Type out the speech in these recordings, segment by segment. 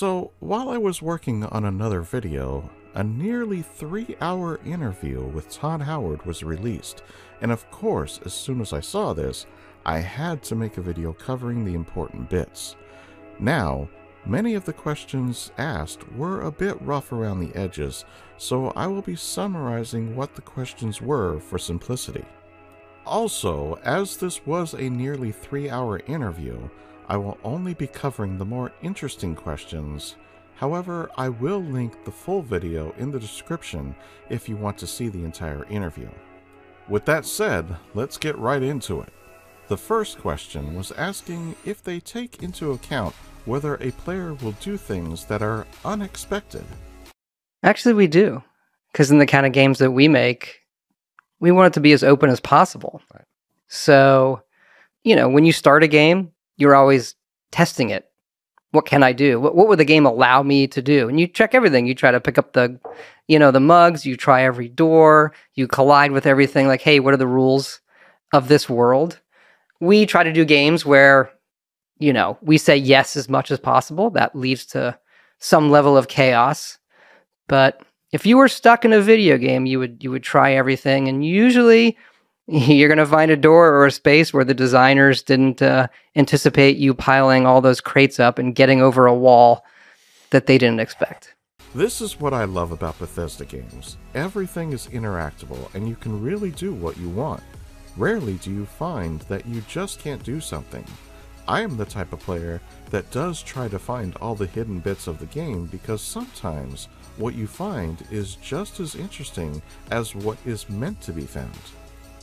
So, while I was working on another video, a nearly 3-hour interview with Todd Howard was released, and of course, as soon as I saw this, I had to make a video covering the important bits. Now, many of the questions asked were a bit rough around the edges, so I will be summarizing what the questions were for simplicity. Also, as this was a nearly 3-hour interview, I will only be covering the more interesting questions. However, I will link the full video in the description if you want to see the entire interview. With that said, let's get right into it. The first question was asking if they take into account whether a player will do things that are unexpected. Actually, we do. Because in the kind of games that we make, we want it to be as open as possible. Right. So, when you start a game, you're always testing it. What can I do? What would the game allow me to do? And you check everything. You try to pick up the mugs. You try every door. You collide with everything. Like, hey, what are the rules of this world? We try to do games where, we say yes as much as possible. That leads to some level of chaos. But if you were stuck in a video game, you would try everything. And usually you're going to find a door or a space where the designers didn't anticipate you piling all those crates up and getting over a wall that they didn't expect. This is what I love about Bethesda games. Everything is interactable and you can really do what you want. Rarely do you find that you just can't do something. I am the type of player that does try to find all the hidden bits of the game because sometimes what you find is just as interesting as what is meant to be found.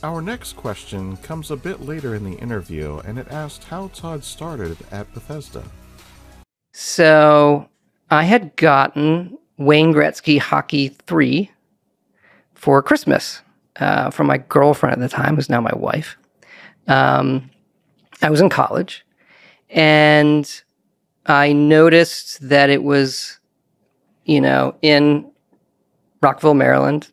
Our next question comes a bit later in the interview, and it asked how Todd started at Bethesda. So, I had gotten Wayne Gretzky Hockey 3 for Christmas from my girlfriend at the time, who's now my wife. I was in college, and I noticed that it was, in Rockville, Maryland.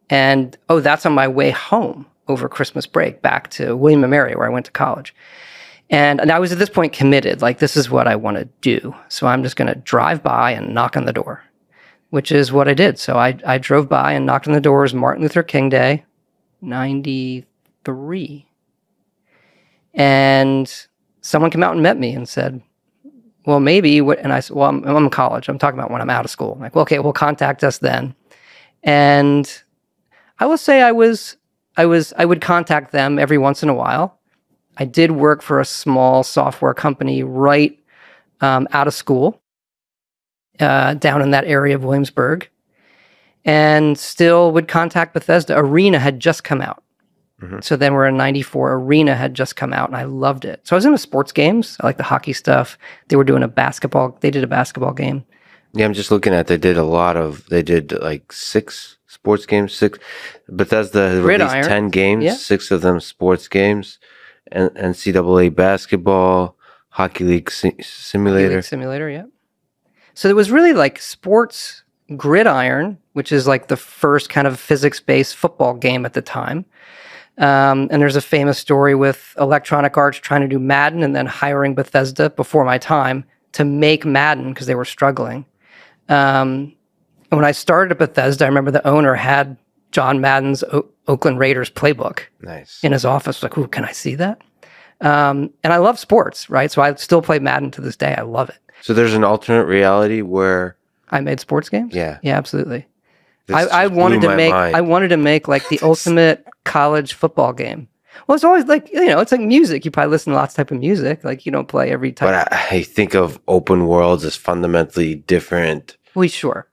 And, that's on my way home over Christmas break back to William & Mary, where I went to college. And I was at this point committed, like, this is what I want to do. So I'm just going to drive by and knock on the door, which is what I did. So I drove by and knocked on the door. It was Martin Luther King Day, 93. And someone came out and met me and said, well, maybe, and I said, well, I'm in college. I'm talking about when I'm out of school. I'm like, well, okay, well, contact us then. And I will say I would contact them every once in a while. I did work for a small software company right out of school down in that area of Williamsburg, and still would contact Bethesda. Arena had just come out. Mm-hmm. So then we're in 94. Arena had just come out, and I loved it. So I was into sports games. I like the hockey stuff. They did a basketball game. Yeah, I'm just looking at, they did like 6 sports games, 6. Bethesda released 10 games, yeah. 6 of them sports games, and NCAA basketball, Hockey League Simulator. Hockey League Simulator, yeah. So it was really like sports gridiron, which is like the first kind of physics-based football game at the time. And there's a famous story with Electronic Arts trying to do Madden and then hiring Bethesda before my time to make Madden because they were struggling. When I started at Bethesda, I remember the owner had John Madden's Oakland Raiders playbook in his office. Like, ooh, can I see that? And I love sports, right? So I still play Madden to this day. I love it. So there's an alternate reality where I made sports games? Yeah. Yeah, absolutely. I wanted to make like the ultimate college football game. Well, it's always like, it's like music. You probably listen to lots of type of music. Like, you don't play every type. But I think of open worlds as fundamentally different. Well, sure.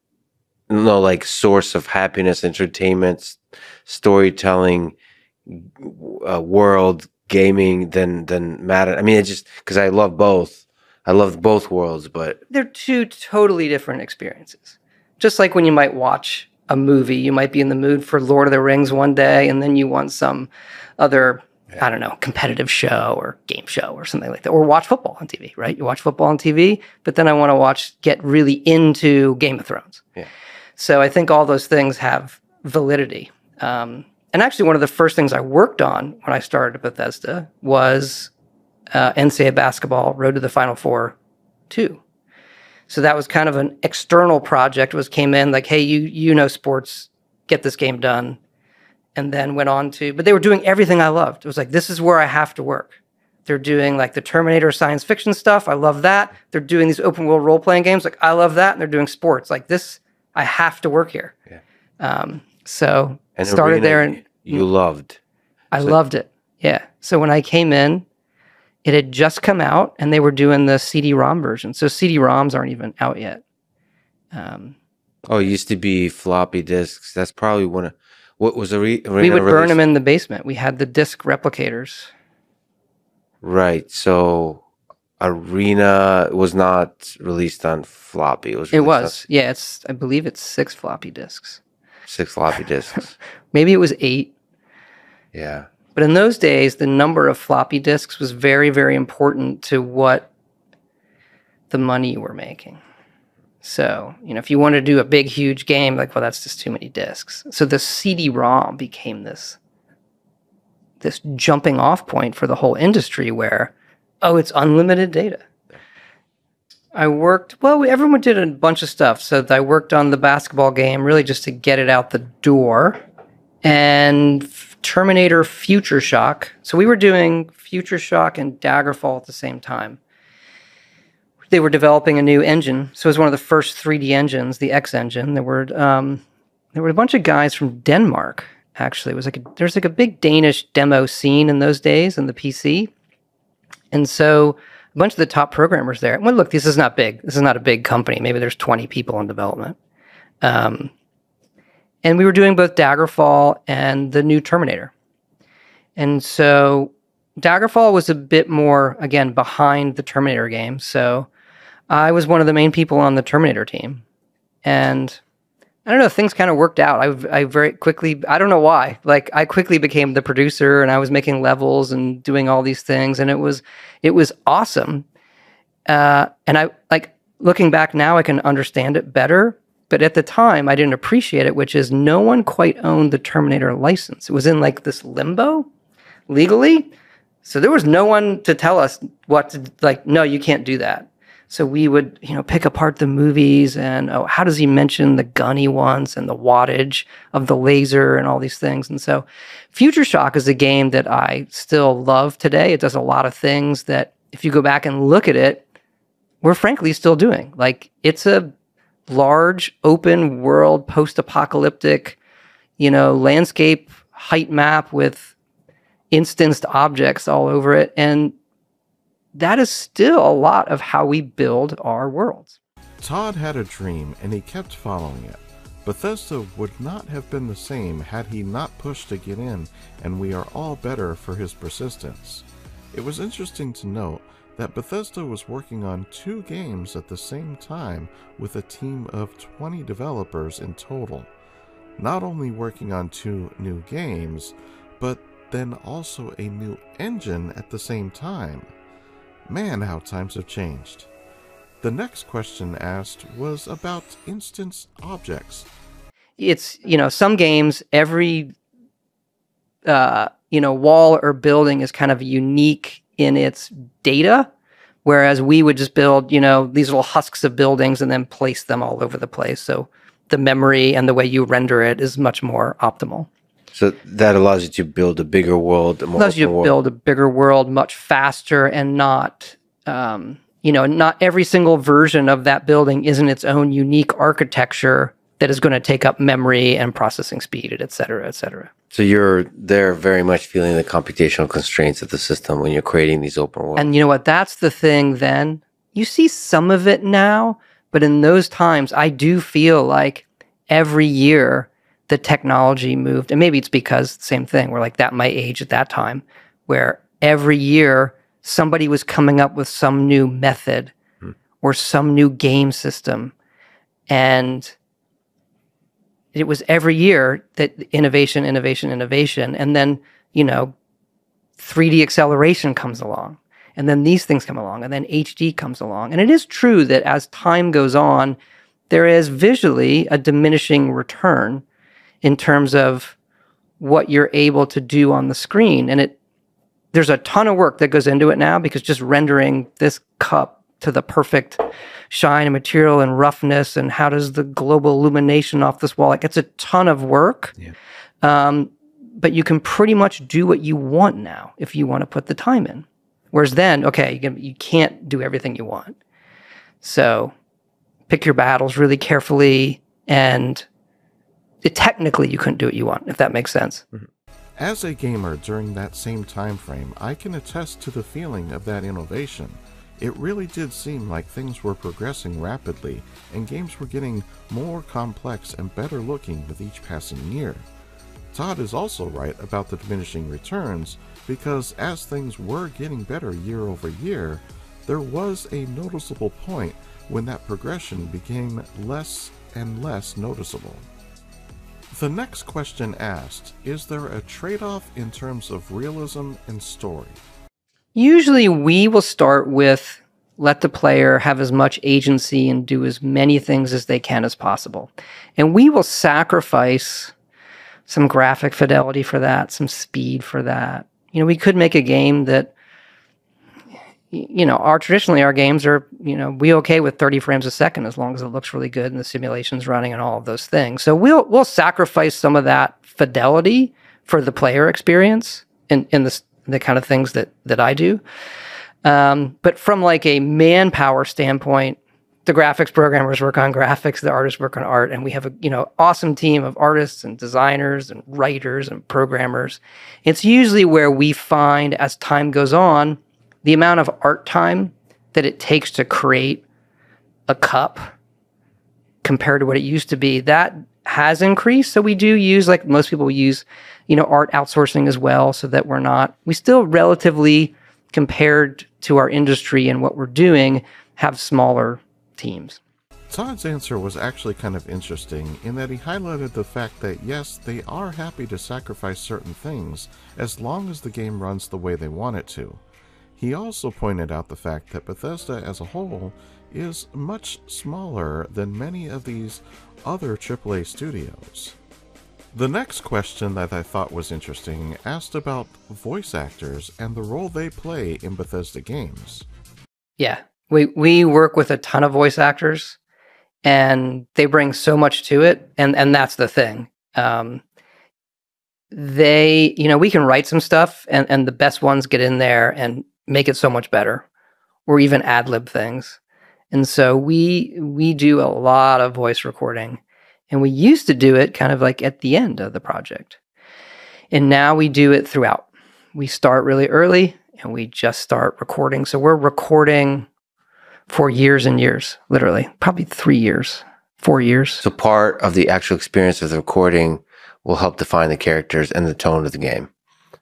No, like source of happiness, entertainment, storytelling, world, gaming than Madden. I mean, it's just because I love both. I love both worlds, but they're two totally different experiences. Just like when you might watch a movie, you might be in the mood for Lord of the Rings one day, and then you want some other, I don't know, competitive show or game show or something like that. Or watch football on TV, right? You watch football on TV, but then I want to get really into Game of Thrones. Yeah. So I think all those things have validity. And actually, one of the first things I worked on when I started at Bethesda was NCAA basketball, Road to the Final Four 2. So that was kind of an external project. Came in like, hey, you know sports, get this game done. And then went on to, but they were doing everything I loved. It was like, this is where I have to work. They're doing like the Terminator science fiction stuff. I love that. They're doing these open world role-playing games. Like, I love that. And they're doing sports. Like this, I have to work here. Yeah. So and started there. And you loved. I loved it. Yeah. So when I came in, it had just come out and they were doing the CD-ROM version. So CD-ROMs aren't even out yet. It used to be floppy disks. That's probably one of, what was we would burn them in the basement. We had the disk replicators. Right. So Arena was not released on floppy. It was. Yeah, I believe it's 6 floppy disks. 6 floppy disks. Maybe it was 8. Yeah. But in those days, the number of floppy disks was very, very important to what the money you were making. So, if you wanted to do a big, huge game, like, well, that's just too many disks. So the CD-ROM became this jumping off point for the whole industry where, it's unlimited data. I worked, everyone did a bunch of stuff. So I worked on the basketball game really just to get it out the door. And Terminator Future Shock. So we were doing Future Shock and Daggerfall at the same time. They were developing a new engine. So it was one of the first 3D engines, the X engine. There were a bunch of guys from Denmark, actually. There's a big Danish demo scene in those days in the PC. And so a bunch of the top programmers there. Well, look, this is not big. This is not a big company. Maybe there's 20 people in development. And we were doing both Daggerfall and the new Terminator. And so Daggerfall was a bit more, again, behind the Terminator game. So I was one of the main people on the Terminator team. And I don't know, things kind of worked out. I very quickly, I don't know why, like I quickly became the producer and I was making levels and doing all these things. And it was awesome. And I like looking back now, I can understand it better. But at the time, I didn't appreciate it, which is no one quite owned the Terminator license. It was in like this limbo legally. So there was no one to tell us what to, like, no, you can't do that. So we would, pick apart the movies and, how does he mention the gun he wants and the wattage of the laser and all these things. And so Future Shock is a game that I still love today. It does a lot of things that if you go back and look at it, we're frankly still doing. Like, it's a large open world, post-apocalyptic, landscape height map with instanced objects all over it. And that is still a lot of how we build our worlds. Todd had a dream and he kept following it. Bethesda would not have been the same had he not pushed to get in, and we are all better for his persistence. It was interesting to note that Bethesda was working on 2 games at the same time with a team of 20 developers in total. Not only working on 2 new games, but then also a new engine at the same time. Man, how times have changed. The next question asked was about instance objects. It's, some games, every, wall or building is kind of unique in its data, whereas we would just build, these little husks of buildings and then place them all over the place. So the memory and the way you render it is much more optimal. So that allows you to build a bigger world. Allows you to build a bigger world much faster and not, not every single version of that building is in its own unique architecture that is going to take up memory and processing speed, et cetera, et cetera. So you're there very much feeling the computational constraints of the system when you're creating these open worlds. And you know what? That's the thing then. You see some of it now, but in those times, I do feel like every year the technology moved, and maybe it's because same thing, we're like that my age at that time, where every year somebody was coming up with some new method or some new game system. And it was every year that innovation. And then, 3D acceleration comes along. And then these things come along. And then HD comes along. And it is true that as time goes on, there is visually a diminishing return in terms of what you're able to do on the screen. And there's a ton of work that goes into it now, because just rendering this cup to the perfect shine and material and roughness, and how does the global illumination off this wall, like it's a ton of work. Yeah. But you can pretty much do what you want now if you want to put the time in. Whereas then, okay, you can't do everything you want. So pick your battles really carefully, and technically you couldn't do what you want, if that makes sense. Mm-hmm. As a gamer during that same time frame, I can attest to the feeling of that innovation. It really did seem like things were progressing rapidly, and games were getting more complex and better looking with each passing year. Todd is also right about the diminishing returns, because as things were getting better year over year, there was a noticeable point when that progression became less and less noticeable. The next question asked, is there a trade-off in terms of realism and story? Usually we will start with let the player have as much agency and do as many things as they can as possible. And we will sacrifice some graphic fidelity for that, some speed for that. You know, we could make a game that, you know, traditionally our games are, you know, we okay with 30 frames a second as long as it looks really good and the simulation's running and all of those things. So we'll sacrifice some of that fidelity for the player experience in the kind of things that I do. But from like a manpower standpoint, the graphics programmers work on graphics, the artists work on art, and we have a, you know, awesome team of artists and designers and writers and programmers. It's usually where we find, as time goes on, the amount of art time that it takes to create a cup compared to what it used to be, that has increased. So we do use, like most people use, you know, art outsourcing as well, so that we still relatively, compared to our industry and what we're doing, have smaller teams. Todd's answer was actually kind of interesting in that he highlighted the fact that yes, they are happy to sacrifice certain things as long as the game runs the way they want it to. He also pointed out the fact that Bethesda as a whole is much smaller than many of these other AAA studios. The next question that I thought was interesting asked about voice actors and the role they play in Bethesda games. Yeah, we work with a ton of voice actors, and they bring so much to it, and that's the thing. They, you know, we can write some stuff, and the best ones get in there and make it so much better, or even ad-lib things. And so we do a lot of voice recording, and we used to do it kind of like at the end of the project. And now we do it throughout. We start really early, and we just start recording. So we're recording for years and years, literally, probably 3 years, 4 years. So part of the actual experience of the recording will help define the characters and the tone of the game.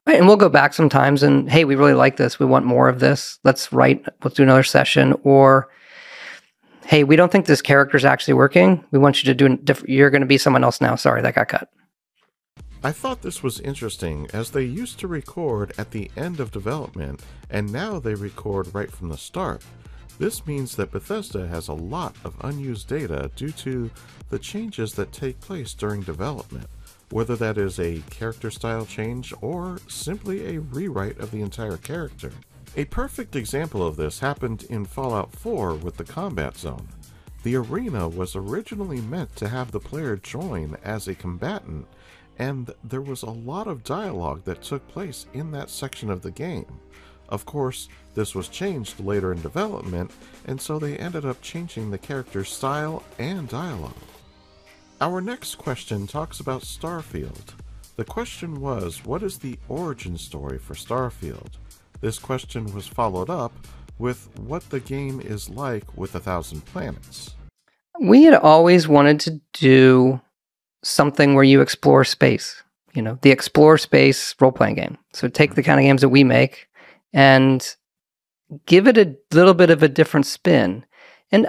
Right, and we'll go back sometimes and, hey, we really like this. We want more of this. Let's do another session. Or, hey, we don't think this character is actually working. We want you to do you're going to be someone else now. Sorry, that got cut. I thought this was interesting, as they used to record at the end of development, and now they record right from the start. This means that Bethesda has a lot of unused data due to the changes that take place during development, whether that is a character style change or simply a rewrite of the entire character. A perfect example of this happened in Fallout 4 with the combat zone. The arena was originally meant to have the player join as a combatant, and there was a lot of dialogue that took place in that section of the game. Of course, this was changed later in development, and so they ended up changing the character's style and dialogue. Our next question talks about Starfield. The question was, what is the origin story for Starfield? This question was followed up with what the game is like with 1,000 Planets. We had always wanted to do something where you explore space, you know, the explore space role-playing game. So take the kind of games that we make and give it a little bit of a different spin. And,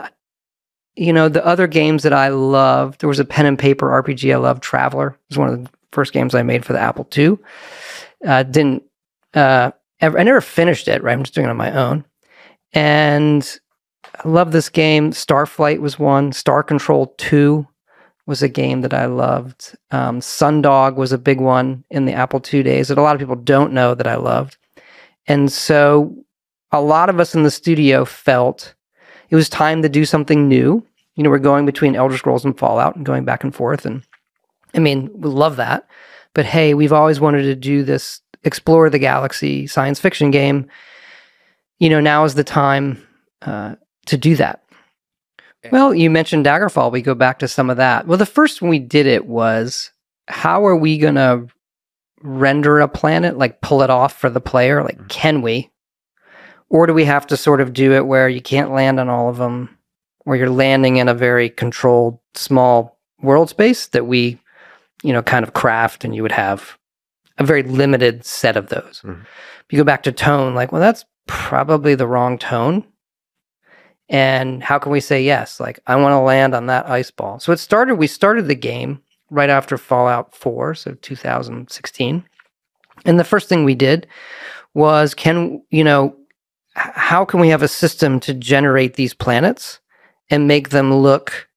you know, the other games that I loved, there was a pen and paper RPG I loved, Traveler. It was one of the first games I made for the Apple II. I never finished it, right? I'm just doing it on my own. And I love this game. Starflight was one. Star Control 2 was a game that I loved. Sundog was a big one in the Apple II days that a lot of people don't know that I loved. And so a lot of us in the studio felt it was time to do something new. You know, we're going between Elder Scrolls and Fallout and going back and forth. And I mean, we love that. But hey, we've always wanted to do this explore the galaxy science fiction game. You know, now is the time to do that. Well, you mentioned Daggerfall. We go back to some of that. Well, the first when we did it was, how are we going to render a planet, like pull it off for the player? Like, can we? Or do we have to sort of do it where you can't land on all of them, where you're landing in a very controlled, small world space that we, you know, kind of craft, and you would have a very limited set of those. If you go back to tone, like, well, that's probably the wrong tone. And how can we say yes? Like, I want to land on that ice ball. So we started the game right after Fallout 4, so 2016. And the first thing we did was, how can we have a system to generate these planets and make them look,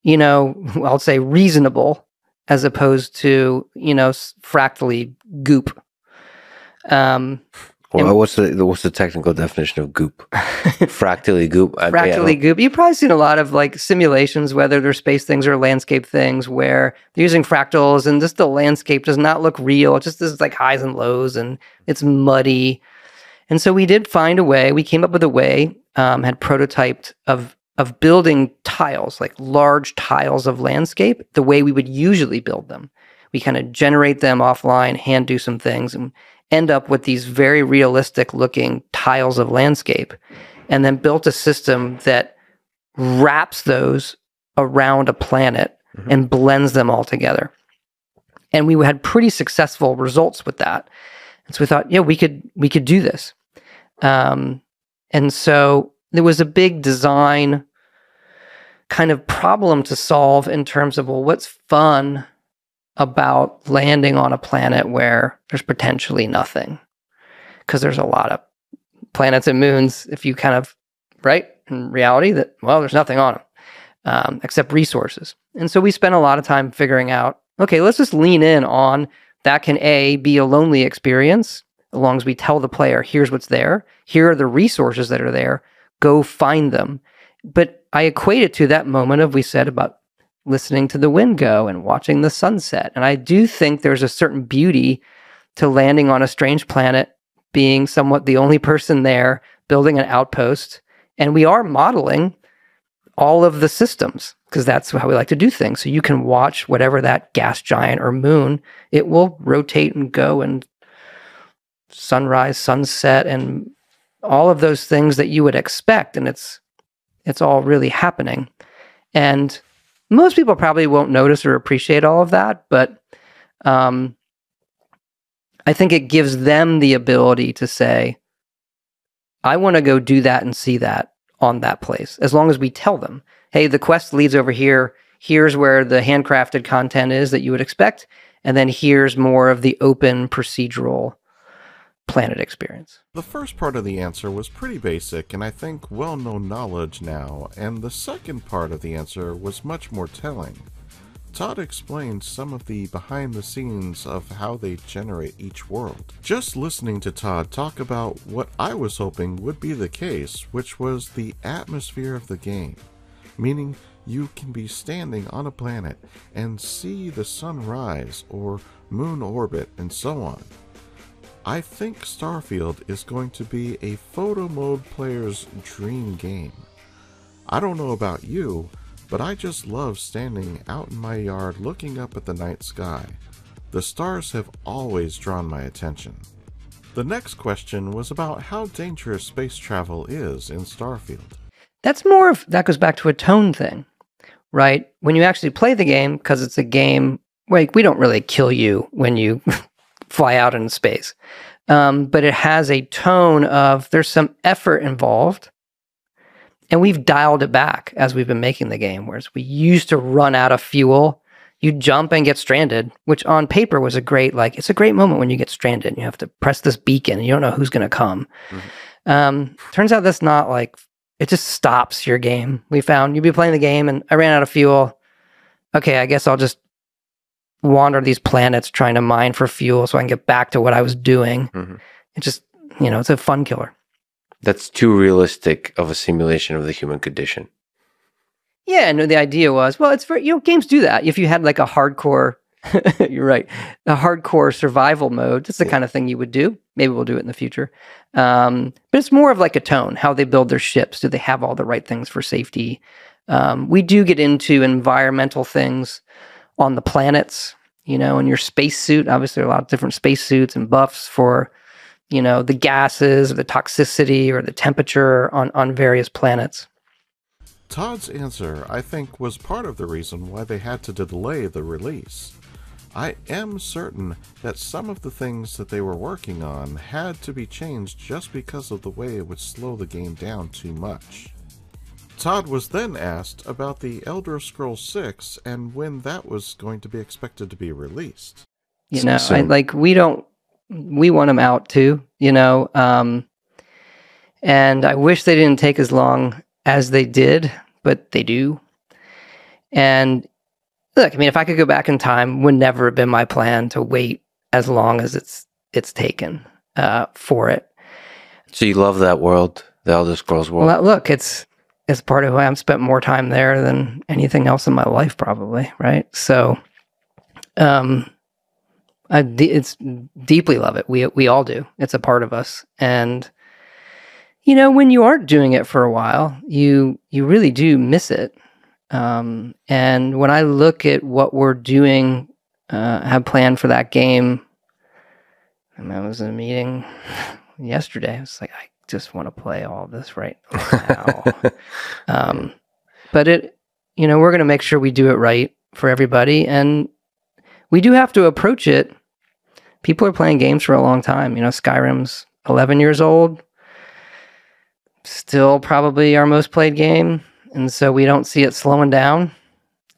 you know, I'll say reasonable, as opposed to, you know, fractally goop. Well, what's the technical definition of goop? Fractally goop. Fractally goop. You've probably seen a lot of like simulations, whether they're space things or landscape things, where they're using fractals and just the landscape does not look real. It just is like highs and lows and it's muddy. And so we did find a way. We came up with a way, had prototyped of building tiles, like large tiles of landscape, the way we would usually build them. We kind of generate them offline, hand do some things, and end up with these very realistic looking tiles of landscape, and then built a system that wraps those around a planet and blends them all together. And we had pretty successful results with that. And so we thought, yeah, we could do this. And so there was a big design kind of problem to solve in terms of, well, what's fun about landing on a planet where there's potentially nothing? Because there's a lot of planets and moons, if you kind of, right, in reality, that, well, there's nothing on them except resources. And so we spent a lot of time figuring out, okay, let's just lean in on that can be a lonely experience, as long as we tell the player, here's what's there, here are the resources that are there, go find them. But I equate it to that moment of, we said about listening to the wind go and watching the sunset. And I do think there's a certain beauty to landing on a strange planet, being somewhat the only person there, building an outpost. And we are modeling all of the systems, because that's how we like to do things. So you can watch whatever that gas giant or moon, it will rotate and go, and sunrise, sunset, and all of those things that you would expect. And it's all really happening. And most people probably won't notice or appreciate all of that, but I think it gives them the ability to say, I want to go do that and see that on that place, as long as we tell them, hey, the quest leads over here. Here's where the handcrafted content is that you would expect. And then here's more of the open procedural planet experience. The first part of the answer was pretty basic and I think well-known knowledge now, and the second part of the answer was much more telling. Todd explained some of the behind-the-scenes of how they generate each world. Just listening to Todd talk about what I was hoping would be the case, which was the atmosphere of the game, meaning you can be standing on a planet and see the sun rise or moon orbit and so on. I think Starfield is going to be a photo mode player's dream game. I don't know about you, but I just love standing out in my yard looking up at the night sky. The stars have always drawn my attention. The next question was about how dangerous space travel is in Starfield. That goes back to a tone thing, right? When you actually play the game, because it's a game, like, we don't really kill you when you fly out in space. But it has a tone of, there's some effort involved, and we've dialed it back as we've been making the game, whereas we used to run out of fuel. You jump and get stranded, which on paper was it's a great moment when you get stranded and you have to press this beacon and you don't know who's going to come. Turns out that's not like, it just stops your game. We found you'd be playing the game and I ran out of fuel. Okay, I guess I'll just wander these planets trying to mine for fuel so I can get back to what I was doing. It just, it's a fun killer. That's too realistic of a simulation of the human condition. Yeah, no, the idea was, well, it's very, games do that. If you had like a hardcore, you're right, a hardcore survival mode, that's the kind of thing you would do. Maybe we'll do it in the future. But it's more of like a tone, how they build their ships. Do they have all the right things for safety? We do get into environmental things on the planets, in your spacesuit. Obviously, there are a lot of different spacesuits and buffs for, the gases or the toxicity or the temperature on various planets. Todd's answer, I think, was part of the reason why they had to delay the release. I am certain that some of the things that they were working on had to be changed just because of the way it would slow the game down too much. Todd was then asked about the Elder Scrolls 6 and when that was going to be expected to be released. We want them out too, and I wish they didn't take as long as they did, but they do. And look, if I could go back in time, would never have been my plan to wait as long as it's taken for it. So you love that world, the Elder Scrolls world? Well, look, it's part of who I am. Spent more time there than anything else in my life, probably, right? So, it's deeply love it. We all do. It's a part of us, and when you aren't doing it for a while, you really do miss it. And when I look at what we're doing, have planned for that game, and I was in a meeting yesterday. I was like, I just want to play all this right now. But we're going to make sure we do it right for everybody, and we do have to approach it. People are playing games for a long time. Skyrim's 11 years old. Still probably our most played game, and so we don't see it slowing down.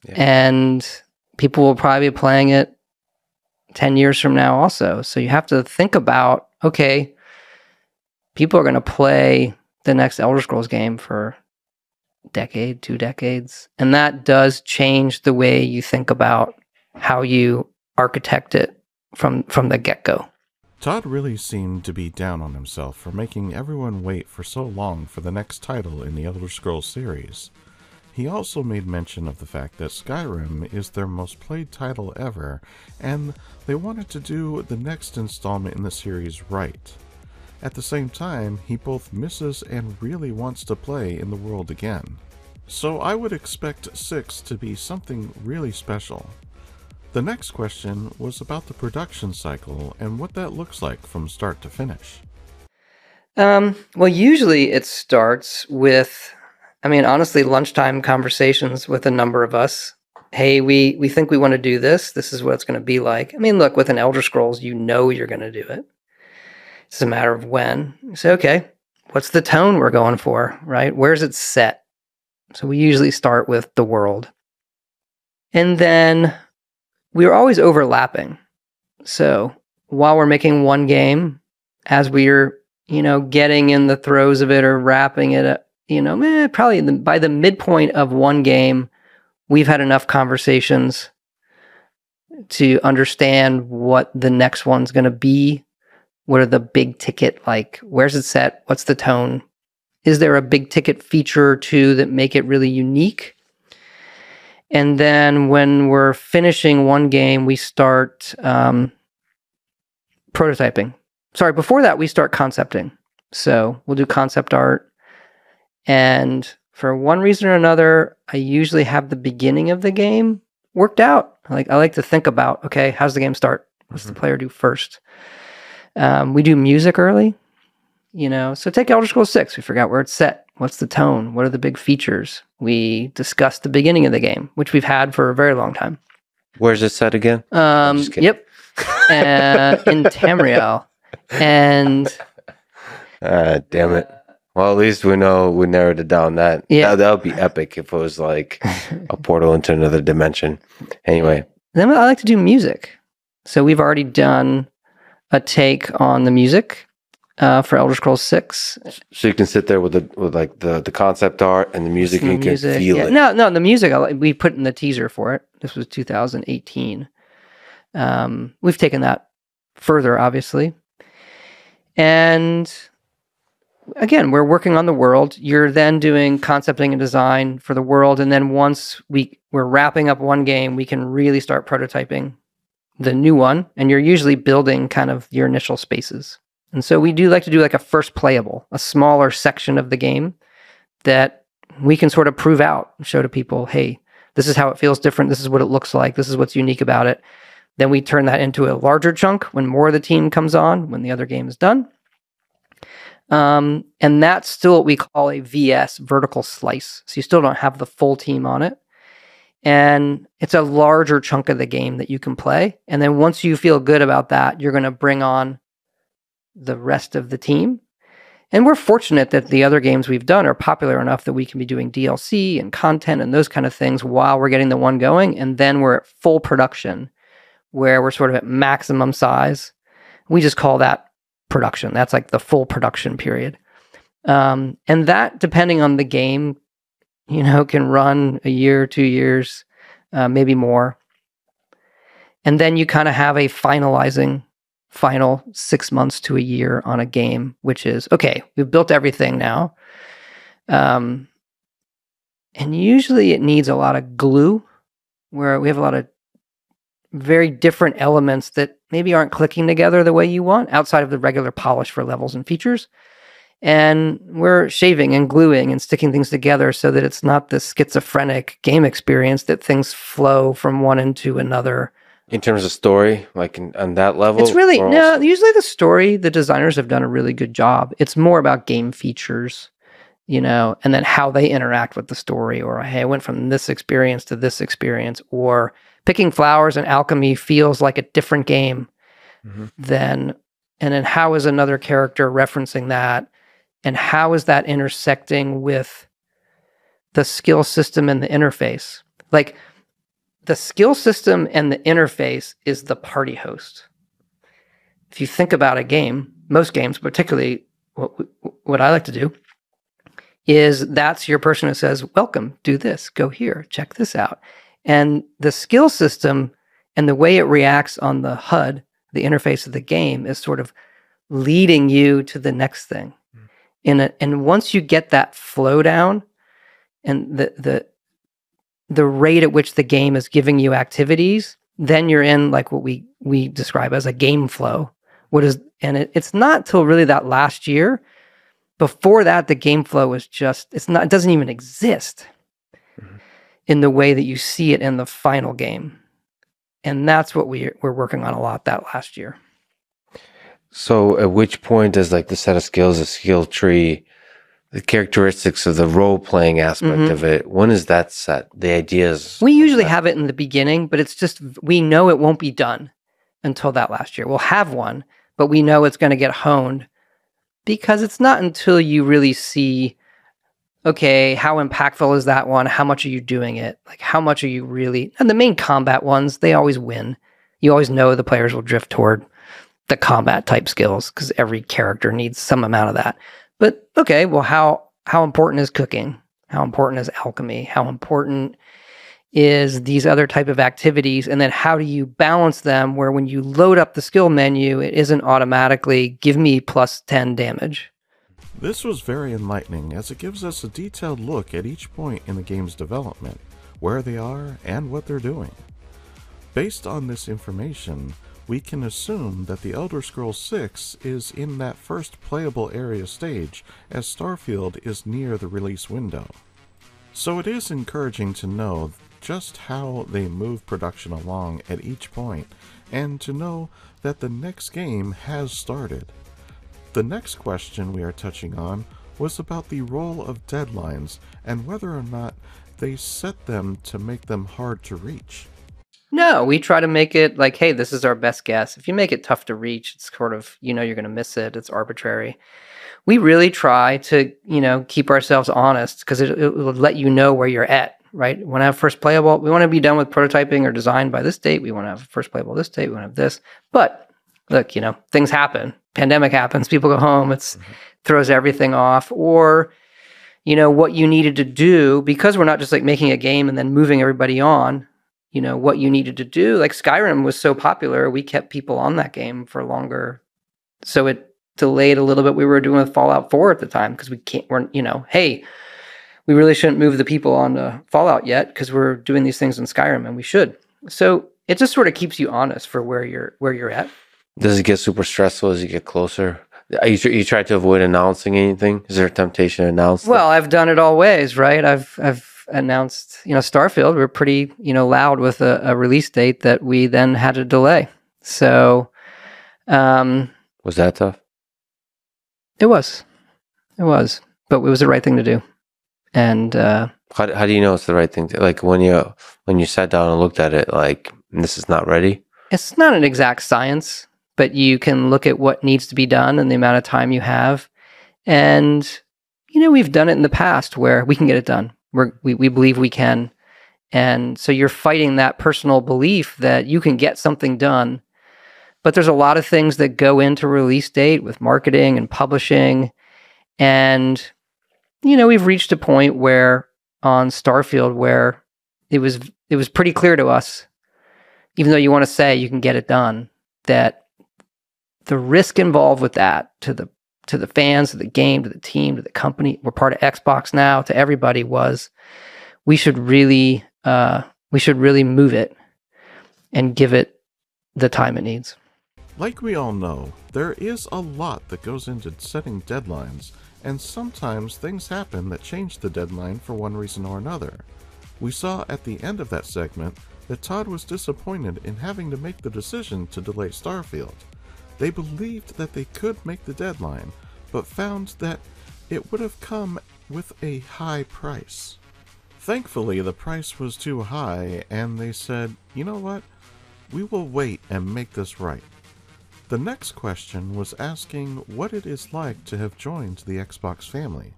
Yeah. And people will probably be playing it 10 years from now also. So you have to think about, okay, people are going to play the next Elder Scrolls game for a decade, 2 decades, and that does change the way you think about how you architect it from the get-go. Todd really seemed to be down on himself for making everyone wait for so long for the next title in the Elder Scrolls series. He also made mention of the fact that Skyrim is their most played title ever, and they wanted to do the next installment in the series right. At the same time, he both misses and really wants to play in the world again. So I would expect 6 to be something really special. The next question was about the production cycle and what that looks like from start to finish. Well, usually it starts with, honestly, lunchtime conversations with a number of us. Hey, we think we want to do this. This is what it's going to be like. Look, with an Elder Scrolls, you're going to do it. It's a matter of when. You say, okay, what's the tone we're going for, right? Where's it set? So we usually start with the world. And then we are always overlapping. So while we're making one game, as we're, getting in the throes of it or wrapping it up, probably by the midpoint of one game, we've had enough conversations to understand what the next one's going to be. What are the big ticket, like, where's it set? What's the tone? Is there a big ticket feature or two that make it really unique? And then when we're finishing one game, we start prototyping. Sorry, before that, we start concepting. So we'll do concept art. And for one reason or another, I usually have the beginning of the game worked out. I like to think about, okay, how's the game start? What's the player do first? We do music early, So take Elder Scrolls 6. We figure out where it's set. What's the tone? What are the big features? We discuss the beginning of the game, which we've had for a very long time. Where's it set again? Yep. In Tamriel. And damn it. Well, at least we know we narrowed it down. That would be epic if it was like a portal into another dimension. Anyway. Then I like to do music. So we've already done a take on the music for Elder Scrolls 6. So you can sit there with the concept art and the music, and you can feel it. No, the music we put in the teaser for it. This was 2018. We've taken that further, obviously, and again, we're working on the world. You're then doing concepting and design for the world. And then once we're wrapping up one game, we can really start prototyping the new one. And you're usually building kind of your initial spaces. And so we do like to do like a first playable, a smaller section of the game that we can sort of prove out and show to people, hey, this is how it feels different. This is what it looks like. This is what's unique about it. Then we turn that into a larger chunk when more of the team comes on, when the other game is done. And that's still what we call a VS, vertical slice. So you still don't have the full team on it. And it's a larger chunk of the game that you can play. And then once you feel good about that, you're going to bring on the rest of the team. And we're fortunate that the other games we've done are popular enough that we can be doing DLC and content and those kind of things while we're getting the one going. And then we're at full production where we're sort of at maximum size. We just call that production. That's like the full production period. And that, depending on the game, can run a year, 2 years, maybe more. And then you kind of have a final 6 months to a year on a game, which is, okay, we've built everything now. And usually it needs a lot of glue, where we have a lot of very different elements that maybe aren't clicking together the way you want outside of the regular polish for levels and features. And we're shaving and gluing and sticking things together so that it's not this schizophrenic game experience that things flow from one into another. In terms of story, like on that level? It's really, no, usually the story, the designers have done a really good job. It's more about game features, and then how they interact with the story, or, hey, I went from this experience to this experience, or picking flowers and alchemy feels like a different game and then how is another character referencing that? And how is that intersecting with the skill system and the interface? Like, the skill system and the interface is the party host. If you think about a game, most games, particularly what I like to do, is that's your person who says, welcome, do this, go here, check this out. And the skill system and the way it reacts on the HUD, the interface of the game, is sort of leading you to the next thing. And once you get that flow down and the rate at which the game is giving you activities, then you're in like what we describe as a game flow. It's not till really that last year. Before that, the game flow is it doesn't even exist in the way that you see it in the final game. And that's what we're working on a lot that last year. So at which point does like the set of skills, the skill tree, the characteristics of the role-playing aspect of it, when is that set? The ideas? We usually have it in the beginning, but it's just, we know it won't be done until that last year. We'll have one, but we know it's going to get honed, because it's not until you really see, okay, how impactful is that one? How much are you doing it? Like, how much are you really... And the main combat ones, they always win. You always know the players will drift toward the combat type skills because every character needs some amount of that. But okay, well, how important is cooking? How important is alchemy? How important is these other type of activities? And then how do you balance them where when you load up the skill menu, it isn't automatically give me plus 10 damage? This was very enlightening, as it gives us a detailed look at each point in the game's development, where they are, and what they're doing. Based on this information, we can assume that The Elder Scrolls 6 is in that first playable area stage, as Starfield is near the release window. So it is encouraging to know just how they move production along at each point, and to know that the next game has started. The next question we are touching on was about the role of deadlines and whether or not they set them to make them hard to reach. No, we try to make it like, hey, this is our best guess. If you make it tough to reach, it's sort of, you're going to miss it. It's arbitrary. We really try to, keep ourselves honest, because it will let you know where you're at, right? We want to have first playable. We want to be done with prototyping or design by this date. We want to have first playable this date. We want to have this. But look, things happen. Pandemic happens. People go home. Throws everything off. Or, what you needed to do, because we're not just like making a game and then moving everybody on. What you needed to do. Like Skyrim was so popular, we kept people on that game for longer. So delayed a little bit. We were doing with Fallout 4 at the time because hey, we really shouldn't move the people onto Fallout yet because we're doing these things in Skyrim and we should. So it just sort of keeps you honest for where you're at. Does it get super stressful as you get closer? You try to avoid announcing anything? Is there a temptation to announce? Well, I've done it all ways, right? I've announced, Starfield. We're pretty, loud with a release date that we then had to delay. So, was that tough? It was, but it was the right thing to do. And how do you know it's the right thing to, like, when you sat down and looked at it, like, this is not ready? It's not an exact science, but you can look at what needs to be done and the amount of time you have. And, we've done it in the past where we can get it done. We believe we can. And so you're fighting that personal belief that you can get something done. But there's a lot of things that go into release date with marketing and publishing. And, we've reached a point where on Starfield where it was pretty clear to us, even though you want to say you can get it done, that the risk involved with that to the fans, to the game, to the team, to the company, we're part of Xbox now, to everybody, was we should really move it and give it the time it needs. Like we all know, there is a lot that goes into setting deadlines, and sometimes things happen that change the deadline for one reason or another. We saw at the end of that segment that Todd was disappointed in having to make the decision to delay Starfield. They believed that they could make the deadline, but found that it would have come with a high price. Thankfully, the price was too high, and they said, you know what? We will wait and make this right. The next question was asking what it is like to have joined the Xbox family.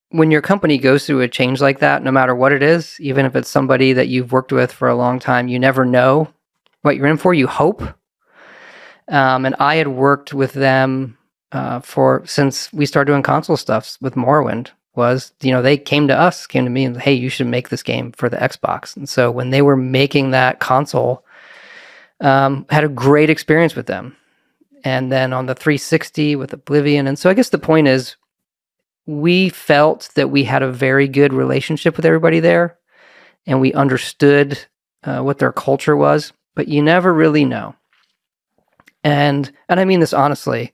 When your company goes through a change like that, no matter what it is, even if it's somebody that you've worked with for a long time, you never know what you're in for. You hope. And I had worked with them since we started doing console stuff with Morrowind. They came to me and, hey, you should make this game for the Xbox. And so when they were making that console, had a great experience with them. And then on the 360 with Oblivion. And so I guess the point is, we felt that we had a very good relationship with everybody there, and we understood what their culture was, but you never really know. And I mean this honestly,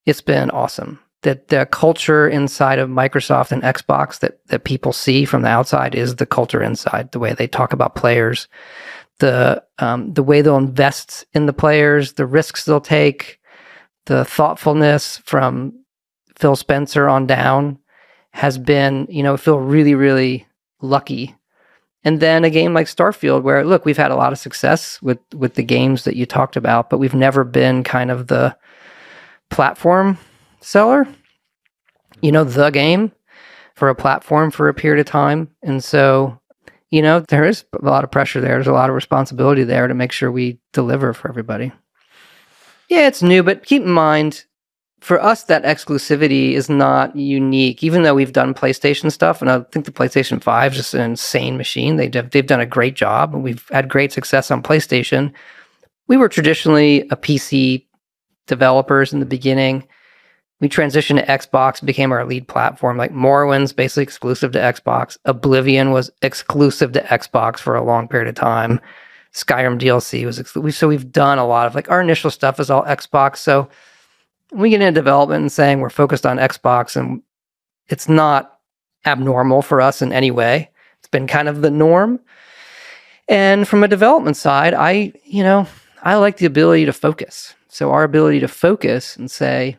it's been awesome that the culture inside of Microsoft and Xbox that people see from the outside is the culture inside, the way they talk about players, the way they'll invest in the players, the risks they'll take, the thoughtfulness from Phil Spencer on down has been, I feel really, really lucky. And then a game like Starfield, where, look, we've had a lot of success with the games that you talked about, but we've never been kind of the platform seller, the game for a platform for a period of time. And so, there is a lot of pressure there. There's a lot of responsibility there to make sure we deliver for everybody. Yeah, it's new, but keep in mind, for us, that exclusivity is not unique, even though we've done PlayStation stuff. And I think the PlayStation 5 is just an insane machine. They've done a great job, and we've had great success on PlayStation. We were traditionally a PC developers in the beginning. We transitioned to Xbox, became our lead platform. Like Morrowind's basically exclusive to Xbox. Oblivion was exclusive to Xbox for a long period of time. Skyrim DLC was exclusive. So we've done a lot of, our initial stuff is all Xbox. So we get into development and saying we're focused on Xbox, and it's not abnormal for us in any way. It's been kind of the norm. And from a development side, I like the ability to focus. So our ability to focus and say,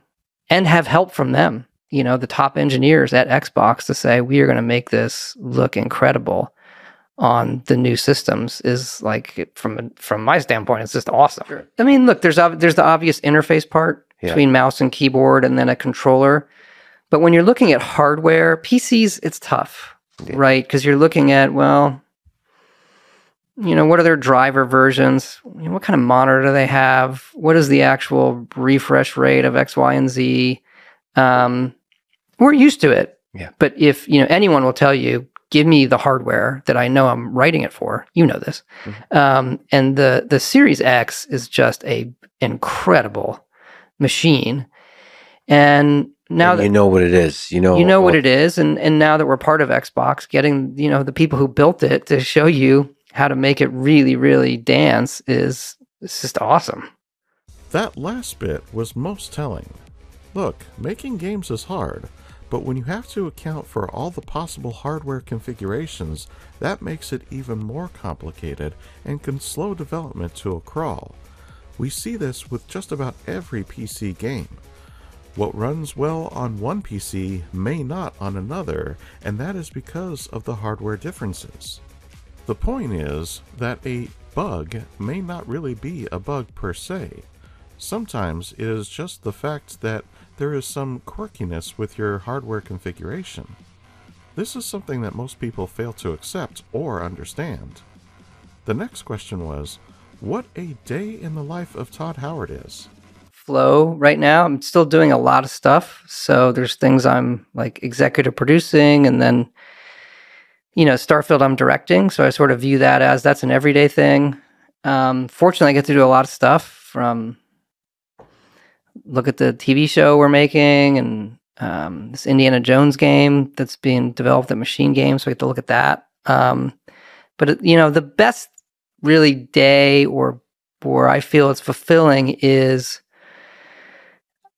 and have help from them, the top engineers at Xbox, to say, we are going to make this look incredible on the new systems, is from my standpoint, it's just awesome. Sure. I mean, look, there's the obvious interface part. Yeah. Between mouse and keyboard and then a controller. But when you're looking at hardware, PCs, it's tough, right? Because you're looking at, what are their driver versions? What kind of monitor do they have? What is the actual refresh rate of X, Y, and Z? We're used to it. Yeah. But if, anyone will tell you, give me the hardware that I know I'm writing it for, this. Mm-hmm. And the Series X is just a incredible machine. And now that you know what it is, you know what it is. And now that we're part of Xbox, getting, the people who built it to show you how to make it really, really dance it's just awesome. That last bit was most telling. Look, making games is hard, but when you have to account for all the possible hardware configurations, that makes it even more complicated and can slow development to a crawl. We see this with just about every PC game. What runs well on one PC may not on another, and that is because of the hardware differences. The point is that a bug may not really be a bug per se. Sometimes it is just the fact that there is some quirkiness with your hardware configuration. This is something that most people fail to accept or understand. The next question was, what a day in the life of Todd Howard is. Flow right now. I'm still doing a lot of stuff. So there's things I'm like executive producing, and then, Starfield I'm directing. So I sort of view that as that's an everyday thing. Fortunately, I get to do a lot of stuff, from look at the TV show we're making, and this Indiana Jones game that's being developed at Machine Games. So I get to look at that. But the best really day or where I feel it's fulfilling is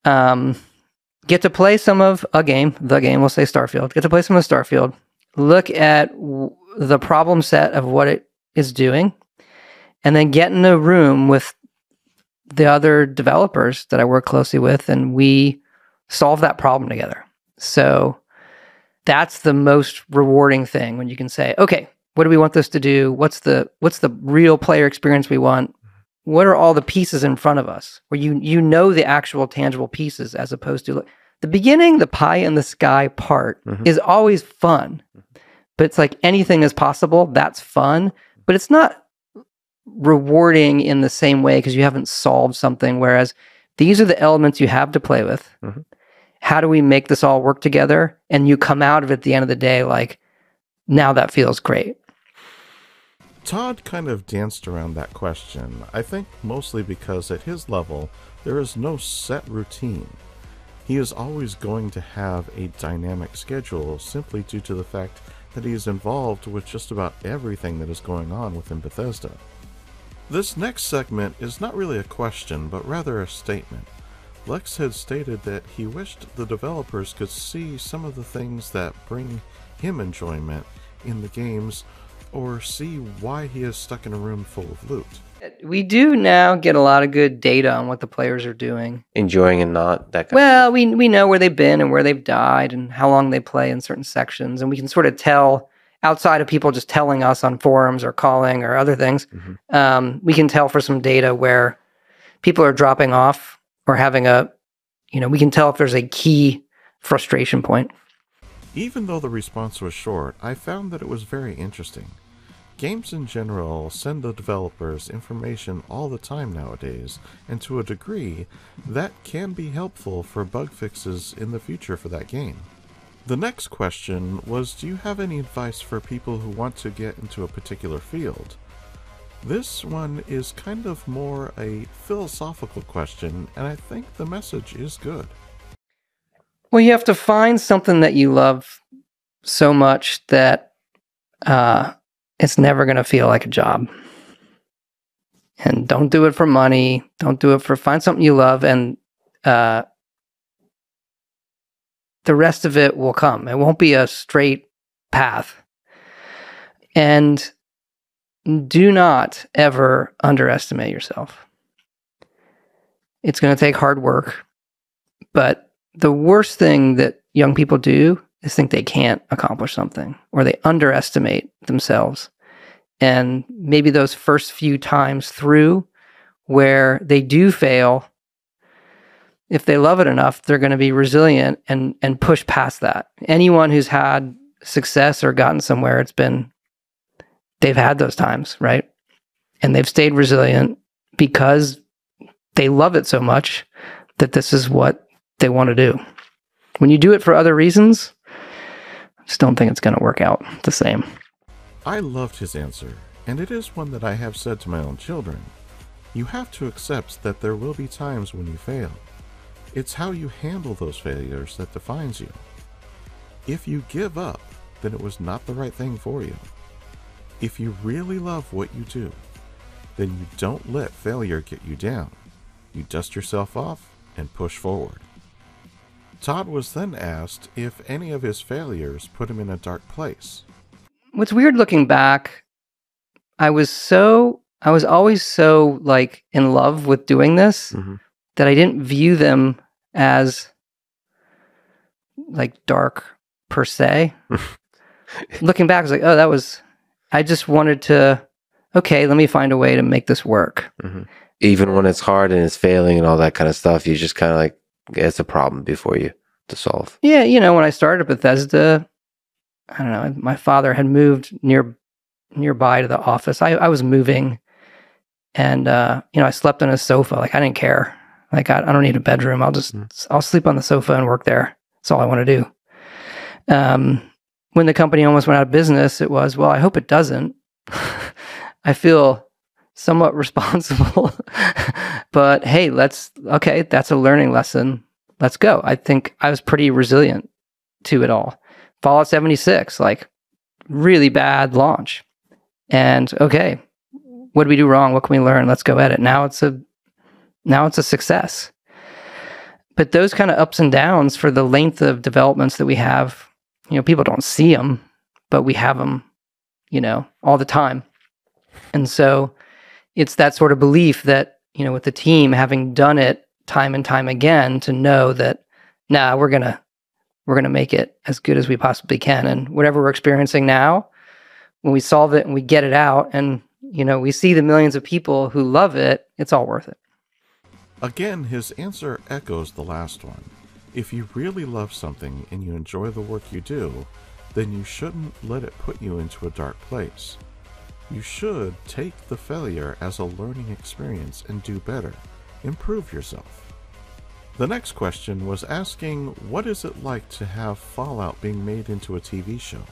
get to play some of the game, we'll say Starfield, get to play some of Starfield, look at the problem set of what it is doing, and then get in a room with the other developers that I work closely with, and we solve that problem together. So that's the most rewarding thing, when you can say, okay, what do we want this to do? What's the real player experience we want? What are all the pieces in front of us, where you know the actual tangible pieces, as opposed to the beginning, the pie in the sky part is always fun, but it's like anything is possible. That's fun, but it's not rewarding in the same way because you haven't solved something. Whereas these are the elements you have to play with. How do we make this all work together? And you come out of it at the end of the day like, now that feels great. Todd kind of danced around that question, I think mostly because at his level, there is no set routine. He is always going to have a dynamic schedule simply due to the fact that he is involved with just about everything that is going on within Bethesda. This next segment is not really a question, but rather a statement. Lex had stated that he wished the developers could see some of the things that bring him enjoyment in the games, or see why he is stuck in a room full of loot. We do now get a lot of good data on what the players are doing. Enjoying and not that kind of stuff. We know where they've been and where they've died and how long they play in certain sections. And we can sort of tell, outside of people just telling us on forums or calling or other things, we can tell for some data where people are dropping off or having we can tell if there's a key frustration point. Even though the response was short, I found that it was very interesting. Games in general send the developers information all the time nowadays, and to a degree, that can be helpful for bug fixes in the future for that game. The next question was, do you have any advice for people who want to get into a particular field? This one is kind of more a philosophical question, and I think the message is good. Well, you have to find something that you love so much that it's never going to feel like a job. And don't do it for money. Don't do it find something you love, and the rest of it will come. It won't be a straight path. And do not ever underestimate yourself. It's going to take hard work, but the worst thing that young people do is think they can't accomplish something, or they underestimate themselves. And maybe those first few times through where they do fail, if they love it enough, they're going to be resilient and push past that. Anyone who's had success or gotten somewhere, they've had those times, right? And they've stayed resilient because they love it so much that this is what they want to do. When you do it for other reasons, I just don't think it's going to work out the same. I loved his answer, and it is one that I have said to my own children. You have to accept that there will be times when you fail. It's how you handle those failures that defines you. If you give up, then it was not the right thing for you. If you really love what you do, then you don't let failure get you down. You dust yourself off and push forward. Todd was then asked if any of his failures put him in a dark place. What's weird looking back, I was always so like in love with doing this that I didn't view them as like dark per se. Looking back, I was like, oh, I just wanted to, okay, let me find a way to make this work. Even when it's hard and it's failing and all that kind of stuff, you just kind of like, it's a problem before you to solve. Yeah, when I started Bethesda, I don't know, my father had moved nearby to the office. I was moving, and I slept on a sofa. Like, I didn't care. Like, I don't need a bedroom. I'll sleep on the sofa and work there. That's all I want to do. When the company almost went out of business, it was, well, I hope it doesn't. I feel somewhat responsible, but hey, that's a learning lesson. Let's go. I think I was pretty resilient to it all. Fallout 76, like, really bad launch. And okay, what did we do wrong? What can we learn? Let's go at it. Now it's a success. But those kind of ups and downs for the length of developments that we have, people don't see them, but we have them, all the time. And so it's that sort of belief that, with the team having done it time and time again, to know that, we're going to make it as good as we possibly can. And whatever we're experiencing now, when we solve it and we get it out and, we see the millions of people who love it, it's all worth it. Again, his answer echoes the last one. If you really love something and you enjoy the work you do, then you shouldn't let it put you into a dark place. You should take the failure as a learning experience and do better. Improve yourself. The next question was asking, what is it like to have Fallout being made into a TV show?